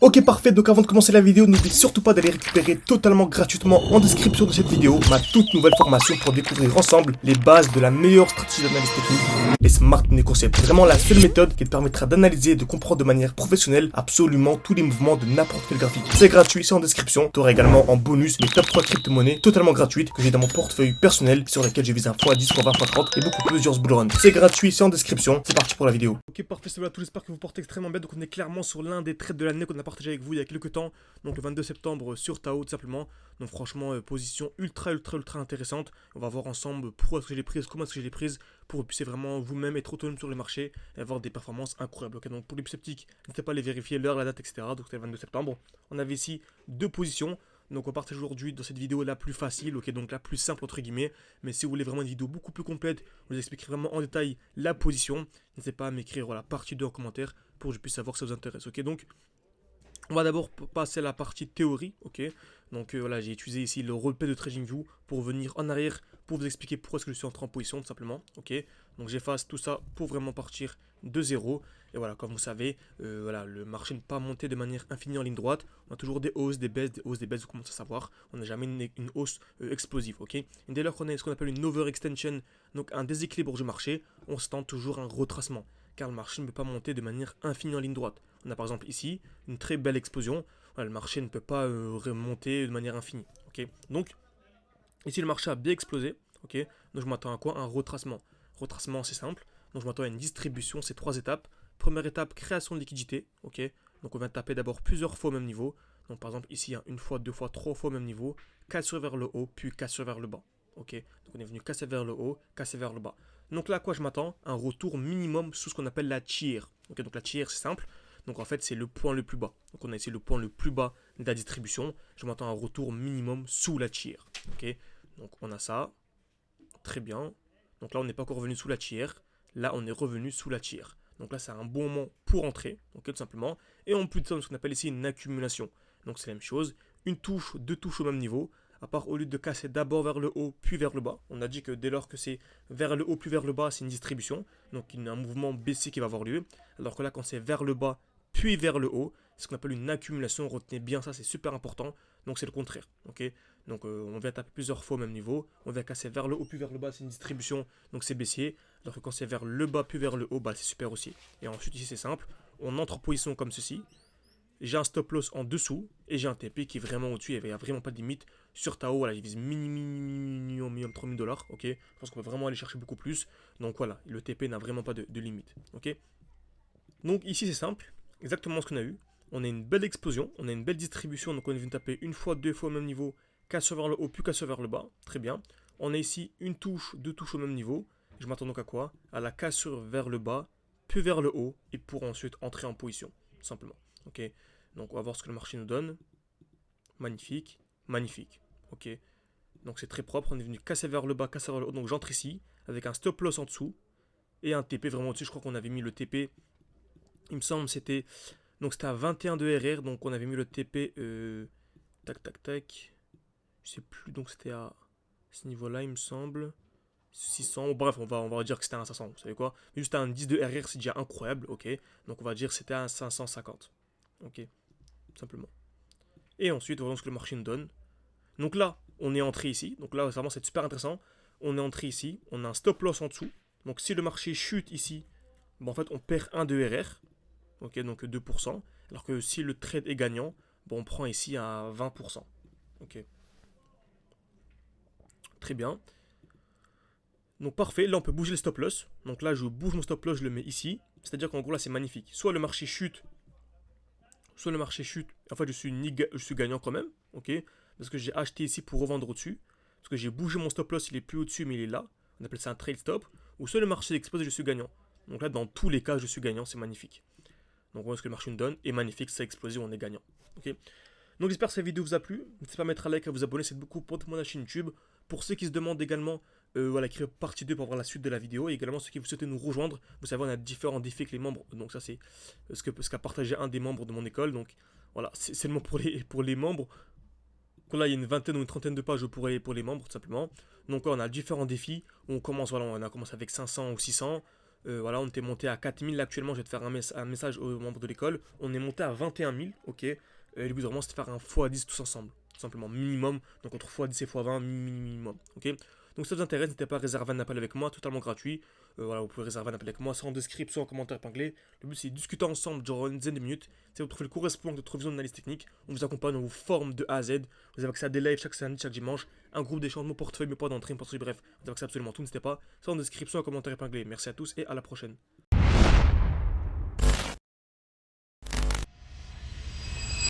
Ok parfait, donc avant de commencer la vidéo, n'oublie surtout pas d'aller récupérer totalement gratuitement en description de cette vidéo ma toute nouvelle formation pour découvrir ensemble les bases de la meilleure stratégie d'analyse technique, les Smart Money Concepts. Vraiment la seule méthode qui te permettra d'analyser et de comprendre de manière professionnelle absolument tous les mouvements de n'importe quel graphique. C'est gratuit, c'est en description. Tu auras également en bonus mes top 3 crypto-monnaies totalement gratuites que j'ai dans mon portefeuille personnel sur lesquelles je vise un x10, x20, x30 et beaucoup plus sur ce bull run. C'est gratuit, c'est en description. C'est parti pour la vidéo. Ok parfait, c'est là tout, j'espère que vous portez extrêmement bien. Donc on est clairement sur l'un des trades de l'année qu'on a partagé avec vous il y a quelques temps, donc le 22 septembre sur Tao tout simplement. Donc franchement position ultra intéressante. On va voir ensemble pourquoi est-ce que je l'ai prise, comment est-ce que je l'ai prise, pour que vous puissiez vraiment vous-même être autonome sur les marchés et avoir des performances incroyables. Ok, donc pour les plus sceptiques, n'hésitez pas à les vérifier, l'heure, la date, etc. Donc c'était le 22 septembre. On avait ici deux positions. Donc on partage aujourd'hui dans cette vidéo la plus facile, ok, donc la plus simple entre guillemets. Mais si vous voulez vraiment une vidéo beaucoup plus complète, je vous expliquerai vraiment en détail la position. N'hésitez pas à m'écrire la partie 2 en commentaire pour que je puisse savoir si ça vous intéresse. Ok, donc on va d'abord passer à la partie théorie, ok. Donc voilà, j'ai utilisé ici le roleplay de TradingView pour venir en arrière, pour vous expliquer pourquoi est-ce que je suis entré en position, tout simplement, ok. Donc j'efface tout ça pour vraiment partir de zéro. Et voilà, comme vous savez, voilà, le marché ne peut pas monter de manière infinie en ligne droite. On a toujours des hausses, des baisses, des hausses, des baisses, vous commencez à savoir. On n'a jamais une hausse explosive, ok. Et dès lors qu'on a ce qu'on appelle une overextension, donc un déséquilibre du marché, on se tente toujours un retracement, car le marché ne peut pas monter de manière infinie en ligne droite. On a par exemple ici une très belle explosion. Voilà, le marché ne peut pas remonter de manière infinie. Okay, donc ici le marché a bien explosé. Okay, donc je m'attends à quoi? Un retracement. Retracement c'est simple. Donc je m'attends à une distribution, c'est trois étapes. Première étape, création de liquidité. Okay, donc on va taper d'abord plusieurs fois au même niveau. Donc par exemple ici une fois, deux fois, trois fois au même niveau. Cassure vers le haut, puis cassure vers le bas. Okay, donc on est venu casser vers le haut, casser vers le bas. Donc là à quoi je m'attends? Un retour minimum sous ce qu'on appelle la tier. Okay, donc la tier c'est simple. Donc en fait, c'est le point le plus bas. Donc on a ici le point le plus bas de la distribution. Je m'attends à un retour minimum sous la tier. Ok, donc on a ça. Très bien. Donc là, on n'est pas encore revenu sous la tier. Là, on est revenu sous la tier. Donc là, c'est un bon moment pour entrer. Ok, tout simplement. Et on peut ce qu'on appelle ici une accumulation. Donc c'est la même chose. Une touche, deux touches au même niveau. À part au lieu de casser d'abord vers le haut puis vers le bas. On a dit que dès lors que c'est vers le haut puis vers le bas, c'est une distribution. Donc il y a un mouvement baissier qui va avoir lieu. Alors que là, quand c'est vers le bas puis vers le haut, c'est ce qu'on appelle une accumulation. Retenez bien ça, c'est super important. Donc c'est le contraire. Ok, donc on vient taper plusieurs fois au même niveau. On vient casser vers le haut puis vers le bas, c'est une distribution. Donc c'est baissier. Alors que quand c'est vers le bas puis vers le haut, bah, c'est super aussi. Et ensuite ici c'est simple. On entre en position comme ceci. J'ai un stop loss en dessous et j'ai un TP qui est vraiment au-dessus. Il n'y a vraiment pas de limite. Sur Tao, voilà, je vise minimum 3000 dollars. Ok, je pense qu'on peut vraiment aller chercher beaucoup plus. Donc voilà, le TP n'a vraiment pas de limite. Ok, donc ici c'est simple, exactement ce qu'on a eu. On a une belle explosion, on a une belle distribution. Donc on est venu taper une fois, deux fois au même niveau. Casse vers le haut, puis casse vers le bas. Très bien. On a ici une touche, deux touches au même niveau. Je m'attends donc à quoi? À la cassure vers le bas, puis vers le haut, et pour ensuite entrer en position, simplement. Ok, donc on va voir ce que le marché nous donne. Magnifique, magnifique. Ok, donc c'est très propre. On est venu casser vers le bas, casser vers le haut. Donc j'entre ici avec un stop loss en dessous et un TP vraiment au-dessus. Je crois qu'on avait mis le TP, il me semble, c'était donc c'était à 21 de RR. Donc on avait mis le TP tac tac tac. Je sais plus, donc c'était à ce niveau-là, il me semble. 600, bon, bref, on va dire que c'était un 500, vous savez quoi? Mais juste un 10 de RR, c'est déjà incroyable, ok? Donc on va dire que c'était un 550, ok? Simplement. Et ensuite, voyons ce que le marché nous donne. Donc là, on est entré ici. Donc là, vraiment, c'est super intéressant. On est entré ici. On a un stop loss en dessous. Donc si le marché chute ici, bon, en fait, on perd 1 de RR. Ok, donc 2%. Alors que si le trade est gagnant, bon, on prend ici à 20%. Ok. Très bien. Donc parfait. Là, on peut bouger le stop loss. Donc là, je bouge mon stop loss, je le mets ici. C'est-à-dire qu'en gros, là, c'est magnifique. Soit le marché chute, soit le marché chute. En fait, je suis gagnant quand même. Ok. Parce que j'ai acheté ici pour revendre au-dessus. Parce que j'ai bougé mon stop loss, il est plus au-dessus, mais il est là. On appelle ça un trail stop. Ou soit le marché explose et je suis gagnant. Donc là, dans tous les cas, je suis gagnant, c'est magnifique. Donc voilà ce que le marché nous donne. Et magnifique, ça a explosé, on est gagnant. Ok. Donc j'espère que cette vidéo vous a plu. N'hésitez pas à mettre un like, à vous abonner, c'est beaucoup pour tout le monde à la chaîne YouTube. Pour ceux qui se demandent également, voilà, écrire partie 2 pour voir la suite de la vidéo. Et également ceux qui vous souhaitez nous rejoindre. Vous savez, on a différents défis avec les membres. Donc ça, c'est ce qu'a partagé un des membres de mon école. Donc voilà, c'est seulement pour les membres. Donc là, il y a une vingtaine ou une trentaine de pages pour les membres, tout simplement. Donc là, on a différents défis. On commence, voilà, on a commencé avec 500 ou 600. Voilà, on était monté à 4000. Là, actuellement, je vais te faire un message aux membres de l'école. On est monté à 21 000, ok. Le but vraiment, c'est de faire un x10 tous ensemble. Tout simplement, minimum. Donc entre x10 et x20, minimum, ok. Donc si ça vous intéresse, n'hésitez pas à réserver un appel avec moi, totalement gratuit. Voilà, vous pouvez réserver un appel avec moi, soit en description, en commentaire épinglé. Le but, c'est de discuter ensemble, genre une dizaine de minutes. Si vous trouvez le correspond de notre vision d'analyse technique, on vous accompagne, on vous forme de A à Z. Vous avez accès à des lives chaque samedi, chaque dimanche, un groupe d'échange, mon portefeuille, mes poids d'entrée, bref, vous avez accès à absolument tout. N'hésitez pas, soit en description, en commentaire épinglé. Merci à tous et à la prochaine.